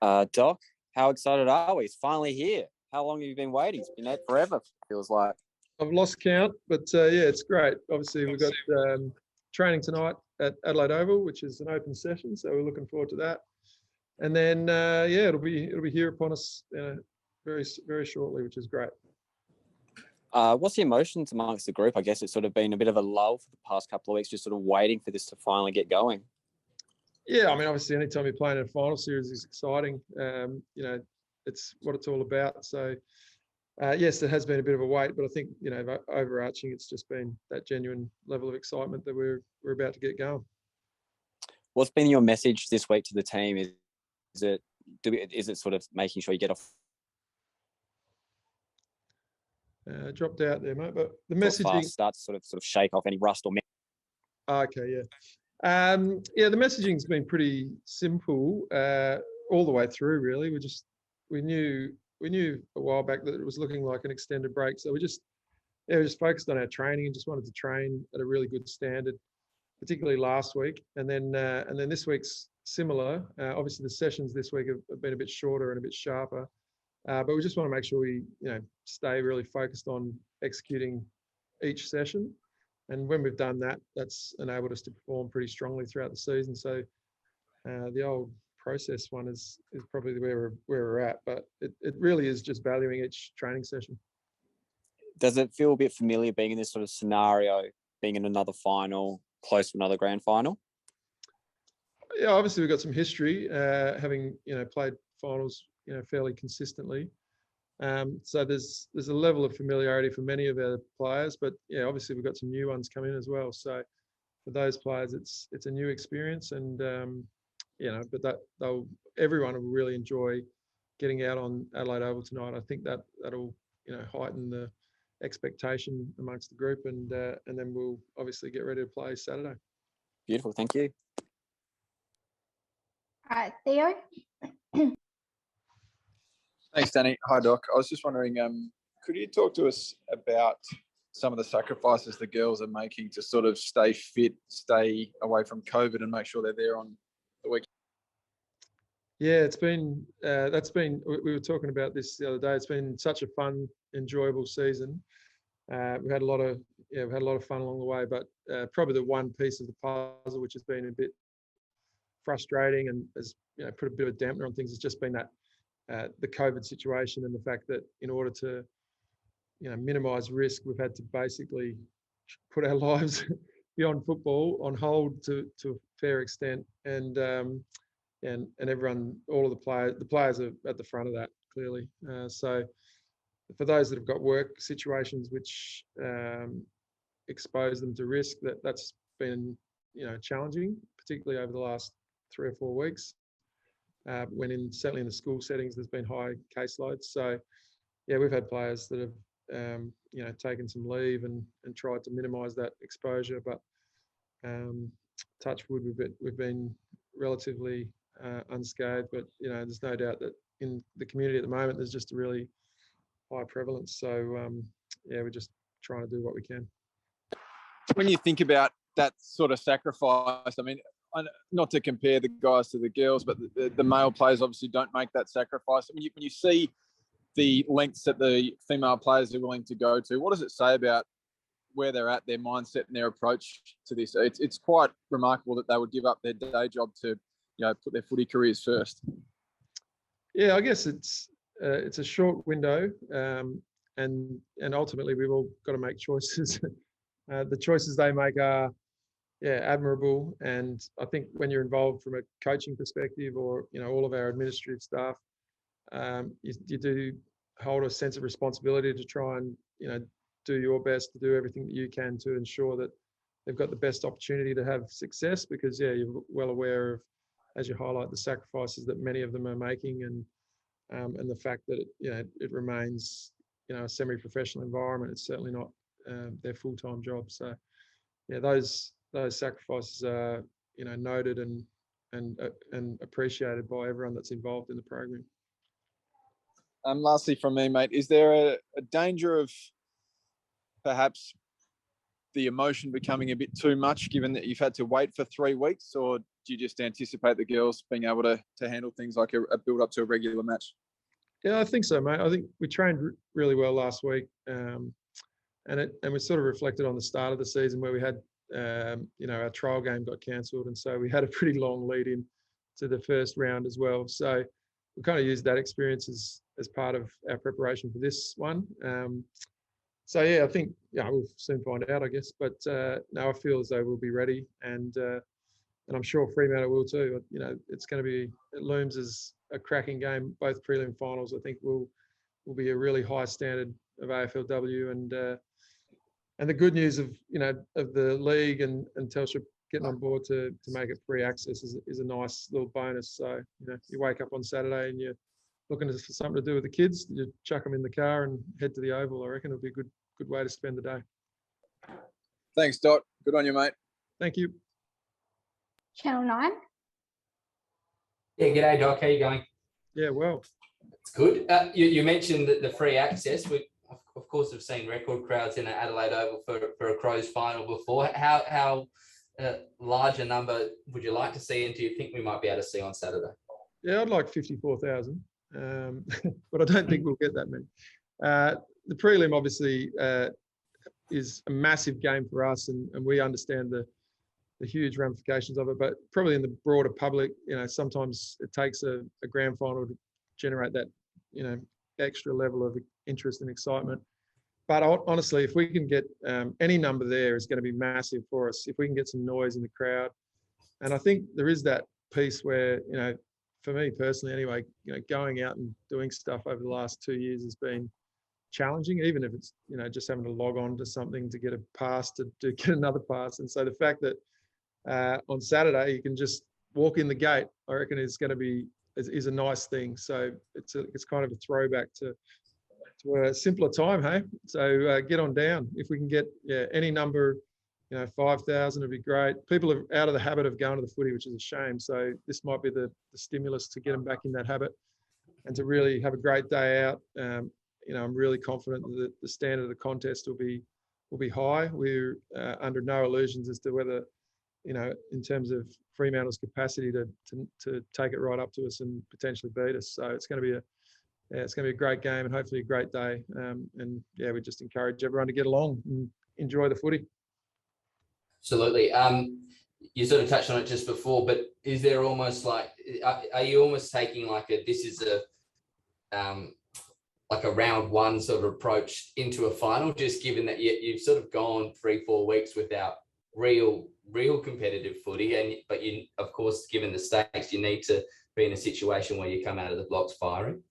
Doc, how excited are we? It's finally here. How long have you been waiting? It's been there forever, feels like. I've lost count, but yeah, it's great. Obviously, we've got training tonight at Adelaide Oval, which is an open session, so we're looking forward to that. And then yeah, it'll be here upon us very very shortly, which is great. What's the emotions amongst the group? I guess it's sort of been a bit of a lull for the past couple of weeks, just sort of waiting for this to finally get going. Yeah, I mean, obviously, anytime you're playing in a final series is exciting. It's what it's all about. So, yes, there has been a bit of a wait, but I think, overarching, it's just been that genuine level of excitement that we're about to get going. What's been your message this week to the team? Is it sort of making sure you get off? Dropped out there, mate. But the messaging starts sort of shake off any rust or. Okay, yeah. Yeah, the messaging's been pretty simple all the way through. Really, we knew a while back that it was looking like an extended break, so we just focused on our training and just wanted to train at a really good standard, particularly last week, and then this week's similar. Obviously, the sessions this week have been a bit shorter and a bit sharper, but we just want to make sure we stay really focused on executing each session. And when we've done that, that's enabled us to perform pretty strongly throughout the season. So the old process one is probably where we're at, but it really is just valuing each training session. Does it feel a bit familiar being in this sort of scenario, being in another final, close to another grand final? Yeah, obviously we've got some history, having played finals fairly consistently. So there's a level of familiarity for many of our players, but yeah, obviously we've got some new ones coming in as well. So for those players, it's a new experience, and but everyone will really enjoy getting out on Adelaide Oval tonight. I think that'll heighten the expectation amongst the group, and then we'll obviously get ready to play Saturday. Beautiful, thank you. All right, Theo. Thanks, Danny. Hi, Doc. I was just wondering, could you talk to us about some of the sacrifices the girls are making to sort of stay fit, stay away from COVID, and make sure they're there on the weekend? Yeah, it's been we were talking about this the other day. It's been such a fun, enjoyable season. We've had a lot of fun along the way, but probably the one piece of the puzzle which has been a bit frustrating and has put a bit of a dampener on things has just been that the COVID situation, and the fact that in order to minimise risk, we've had to basically put our lives beyond football on hold to a fair extent, and everyone, all of the players are at the front of that clearly. So for those that have got work situations which expose them to risk, that's been challenging, particularly over the last 3 or 4 weeks. When certainly in the school settings, there's been high caseloads. So yeah, we've had players that have taken some leave and tried to minimise that exposure, but touch wood, we've been relatively unscathed. But there's no doubt that in the community at the moment, there's just a really high prevalence. So yeah, we're just trying to do what we can. When you think about that sort of sacrifice, I mean, not to compare the guys to the girls, but the male players obviously don't make that sacrifice. I mean, when you see the lengths that the female players are willing to go to, what does it say about where they're at, their mindset and their approach to this? It's quite remarkable that they would give up their day job to put their footy careers first. Yeah, I guess it's a short window, and ultimately we've all got to make choices. The choices they make are admirable, and I think when you're involved from a coaching perspective, or all of our administrative staff, you do hold a sense of responsibility to try and do your best to do everything that you can to ensure that they've got the best opportunity to have success, because you're well aware of, as you highlight, the sacrifices that many of them are making, and the fact that it remains a semi-professional environment. It's certainly not their full-time job. So those sacrifices are noted and appreciated by everyone that's involved in the program. Lastly from me, mate, is there a danger of perhaps the emotion becoming a bit too much, given that you've had to wait for 3 weeks, or do you just anticipate the girls being able to handle things like a build up to a regular match? Yeah, I think so, mate. I think we trained really well last week, and we sort of reflected on the start of the season where we had, our trial game got cancelled, and so we had a pretty long lead in to the first round as well. So we kind of used that experience as part of our preparation for this one. So yeah, I think we'll soon find out, I guess. But no, I feel as though we'll be ready, and I'm sure Fremantle will too. It's going to be, it looms as a cracking game. Both prelim finals, I think, will be a really high standard of AFLW, and the good news of the league and Telstra getting on board to make it free access is a nice little bonus. So you wake up on Saturday and you're looking for something to do with the kids, you chuck them in the car and head to the Oval. I reckon it'll be a good way to spend the day. Thanks, Dot. Good on you, mate. Thank you. Channel 9. Yeah, g'day, Doc. How you going? Yeah, well. It's good. You mentioned that the free access. We, of course, have seen record crowds in Adelaide Oval for a Crows final before. How large a number would you like to see, and do you think we might be able to see on Saturday? Yeah, I'd like 54,000, but I don't think we'll get that many. The prelim, obviously, is a massive game for us, and we understand the huge ramifications of it, but probably in the broader public, sometimes it takes a grand final to generate that, extra level of interest and excitement. But honestly, if we can get any number there, is going to be massive for us. If we can get some noise in the crowd, and I think there is that piece where, for me personally anyway, going out and doing stuff over the last 2 years has been challenging, even if it's, just having to log on to something to get a pass to get another pass. And so the fact that on Saturday you can just walk in the gate, I reckon is a nice thing. So it's kind of a throwback to a simpler time, hey. So get on down. If we can get any number, 5,000 would be great. People are out of the habit of going to the footy, which is a shame. So this might be the stimulus to get them back in that habit and to really have a great day out. I'm really confident that the standard of the contest will be high. We're under no illusions as to whether, in terms of Fremantle's capacity to take it right up to us and potentially beat us. So it's going to be a great game and hopefully a great day. We just encourage everyone to get along and enjoy the footy. Absolutely. You sort of touched on it just before, but is there almost are you almost taking this is a round one sort of approach into a final, just given that you've sort of gone 3-4 weeks without real competitive footy, but you, of course, given the stakes, you need to be in a situation where you come out of the blocks firing?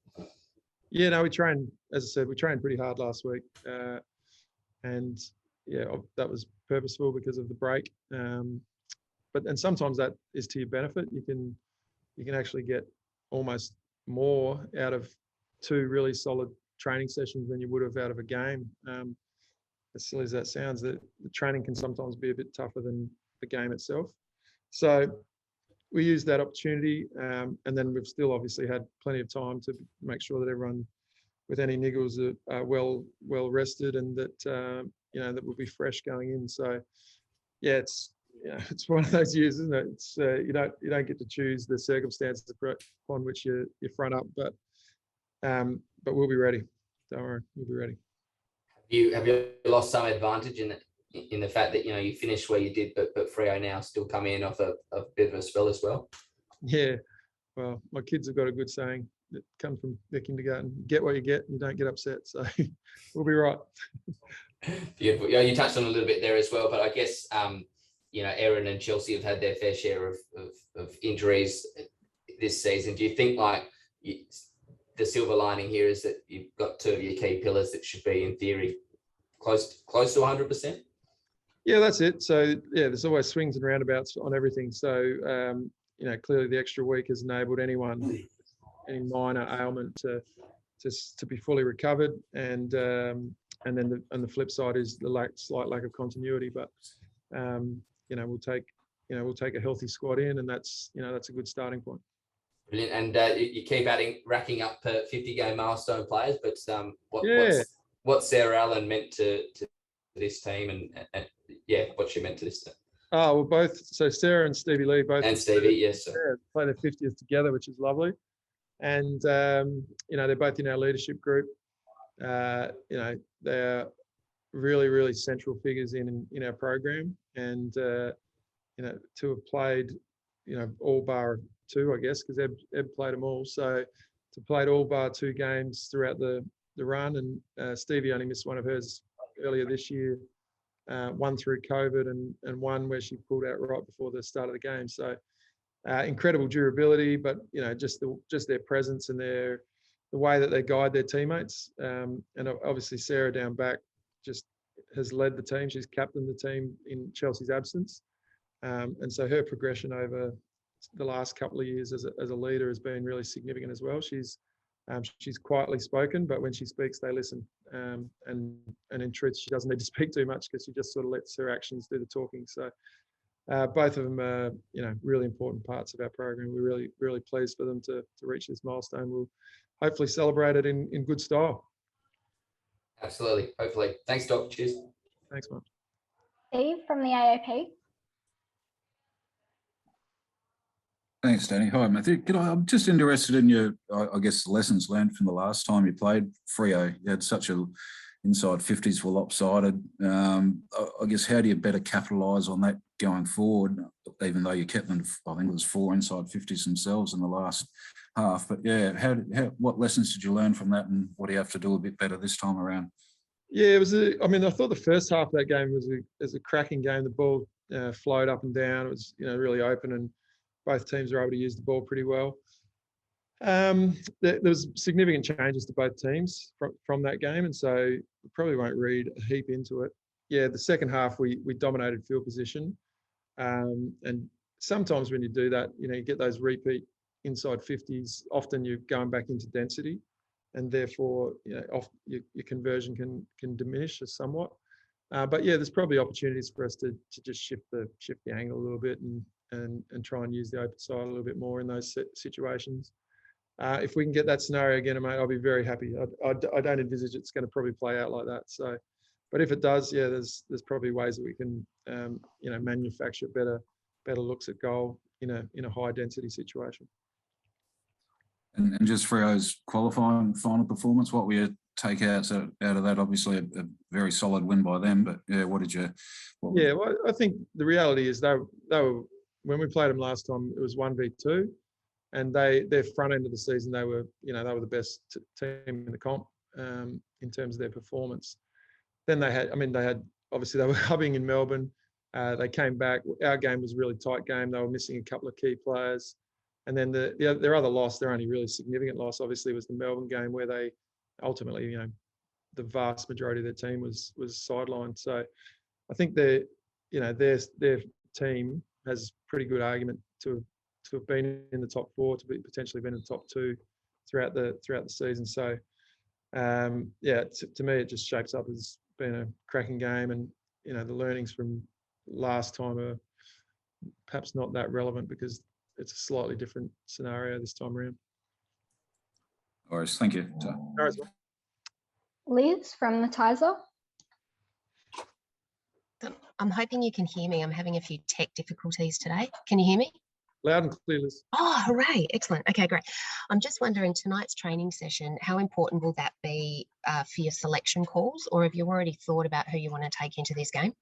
Yeah, no, we trained, as I said, we trained pretty hard last week, and that was purposeful because of the break. But sometimes that is to your benefit. You can actually get almost more out of 2 really solid training sessions than you would have out of a game. As silly as that sounds, the training can sometimes be a bit tougher than the game itself. So we used that opportunity, and then we've still obviously had plenty of time to make sure that everyone with any niggles are well rested, and that that will be fresh going in. So it's one of those years, isn't it? It's you don't get to choose the circumstances upon which you front up, but we'll be ready. Don't worry, we'll be ready. Have you lost some advantage in the fact that you finished where you did, but Freo now still come in off a bit of a spell as well? Yeah, well, my kids have got a good saying that comes from their kindergarten: "Get what you get, and you don't get upset." So we'll be right. Beautiful. Yeah, you touched on a little bit there as well, but I guess Erin and Chelsea have had their fair share of injuries this season. Do you think the silver lining here is that you've got 2 of your key pillars that should be, in theory, close to 100%? Yeah, that's it. So there's always swings and roundabouts on everything. So clearly the extra week has enabled any minor ailment to be fully recovered, and then the flip side is the slight lack of continuity. But we'll take a healthy squad in, and that's a good starting point. Brilliant. And you keep racking up 50-game milestone players, but what's Sarah Allen meant to this team, and what she meant to this team? Oh, well, both. So Sarah and Stevie Lee both. And Stevie, yes, sir. Play their 50th together, which is lovely. And they're both in our leadership group. They're really central figures in our program, and to have played, all bar 2, I guess, because Eb played them all. So to played all bar 2 games throughout the run, and Stevie only missed one of hers earlier this year, one through COVID and one where she pulled out right before the start of the game. So incredible durability, but just their presence and the way that they guide their teammates, and obviously Sarah down back just has led the team. She's captained the team in Chelsea's absence, and so her progression over the last couple of years as a leader has been really significant as well. She's quietly spoken, but when she speaks, they listen. And in truth, she doesn't need to speak too much because she just sort of lets her actions do the talking. So both of them are, really important parts of our program. We're really pleased for them to reach this milestone. We'll hopefully celebrate it in good style. Absolutely. Hopefully. Thanks, Doc. Cheers. Thanks, Mark. Steve from the AOP. Thanks, Danny. Hi, Matthew. I'm just interested in your, I guess, lessons learned from the last time you played Freo. You had such a inside 50s were lopsided. I guess, how do you better capitalise on that going forward, even though you kept them, I think it was 4 inside 50s themselves in the last half. But, yeah, what lessons did you learn from that, and what do you have to do a bit better this time around? Yeah, it was. I thought the first half of that game was a cracking game. The ball flowed up and down. It was, really open, and both teams were able to use the ball pretty well. There was significant changes to both teams from that game, and so we probably won't read a heap into it. Yeah, the second half we dominated field position, and sometimes when you do that, you get those repeat inside 50s. Often you're going back into density, and therefore your conversion can diminish somewhat. But yeah, there's probably opportunities for us to just shift the angle a little bit and try and use the open side a little bit more in those situations. If we can get that scenario again, mate, I'll be very happy. I don't envisage it's going to probably play out like that. So, but if it does, yeah, there's probably ways that we can, manufacture better looks at goal in a high density situation. And just Freo's qualifying final performance, what were your takeouts out of that? Obviously, a very solid win by them, but yeah, well, I think the reality is they were, when we played them last time, it was 1v2, and their front end of the season, they were the best team in the comp in terms of their performance. Then they had obviously they were hubbing in Melbourne. They came back. Our game was a really tight game. They were missing a couple of key players. And then their other loss, their only really significant loss, obviously, was the Melbourne game, where they ultimately, the vast majority of their team was sidelined. So I think their team has pretty good argument to have been in the top 4, to be potentially been in the top 2 throughout the season. So to me, it just shapes up as being a cracking game, and the learnings from last time are perhaps not that relevant because it's a slightly different scenario this time around. All right, thank you. All right. Liz from the Tizer. I'm hoping you can hear me. I'm having a few tech difficulties today. Can you hear me? Loud and clear, Liz. Oh, hooray. Excellent. Okay, great. I'm just wondering, tonight's training session, how important will that be for your selection calls, or have you already thought about who you want to take into this game?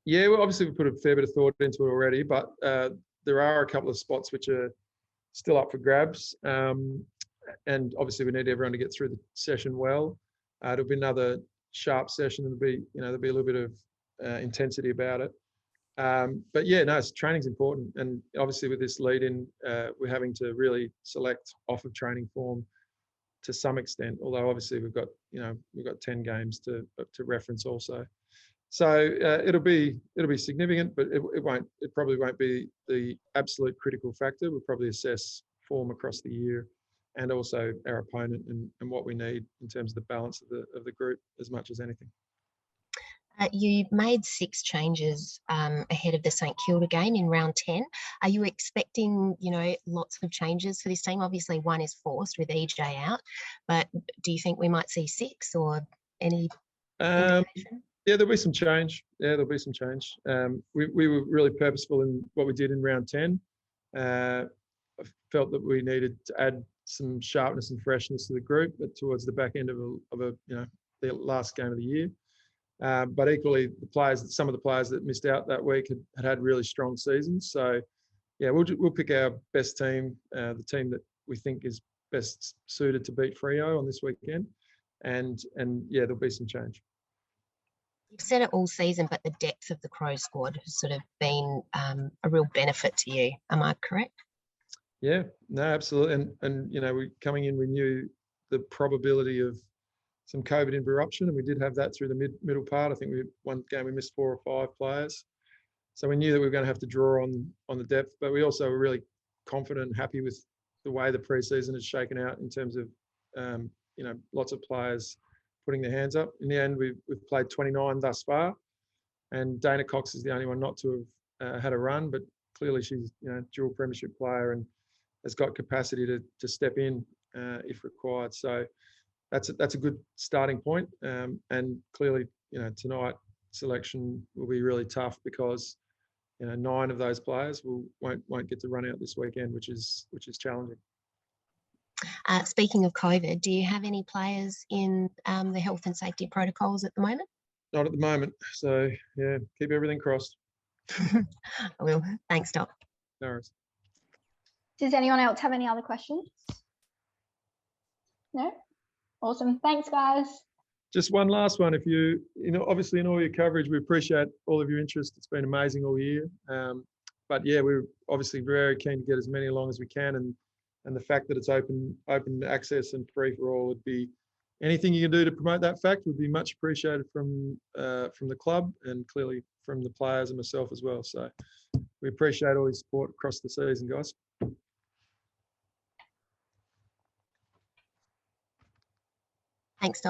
Yeah, well, obviously we put a fair bit of thought into it already, but there are a couple of spots which are still up for grabs. And obviously we need everyone to get through the session well. It'll be another sharp session, and there'll be a little bit of intensity about it. But yeah, no, training's important, and obviously with this lead-in, we're having to really select off of training form to some extent. Although obviously we've got 10 games to reference also. So it'll be significant, but it probably won't be the absolute critical factor. We'll probably assess form across the year, and also our opponent and what we need in terms of the balance of the group as much as anything. You made 6 changes ahead of the St Kilda game in round 10. Are you expecting, lots of changes for this team? Obviously, one is forced with EJ out, but do you think we might see 6 or any? Yeah, Yeah, there'll be some change. We were really purposeful in what we did in round 10. I felt that we needed to add some sharpness and freshness to the group, but towards the back end of the last game of the year. But equally, some of the players that missed out that week had really strong seasons. So, yeah, we'll pick our best team, the team that we think is best suited to beat Freo on this weekend, and yeah, there'll be some change. You've said it all season, but the depth of the Crow squad has sort of been a real benefit to you. Am I correct? Yeah, no, absolutely. And we coming in, we knew the probability of some COVID interruption, and we did have that through the middle part. I think one game we missed 4 or 5 players, so we knew that we were going to have to draw on the depth. But we also were really confident and happy with the way the preseason has shaken out in terms of lots of players putting their hands up. In the end, we've played 29 thus far, and Dana Cox is the only one not to have had a run, but clearly she's dual premiership player and has got capacity to step in if required. So that's a good starting point. And clearly, tonight selection will be really tough because 9 of those players won't get to run out this weekend, which is challenging. Speaking of COVID, do you have any players in the health and safety protocols at the moment? Not at the moment. So yeah, keep everything crossed. I will. Thanks, Doc. No worries. Does anyone else have any other questions? No? Awesome. Thanks, guys. Just one last one. If obviously in all your coverage, we appreciate all of your interest. It's been amazing all year. But yeah, we're obviously very keen to get as many along as we can. And the fact that it's open access and free for all would be anything you can do to promote that fact would be much appreciated from the club and clearly from the players and myself as well. So we appreciate all your support across the season, guys. Thanks, Doc.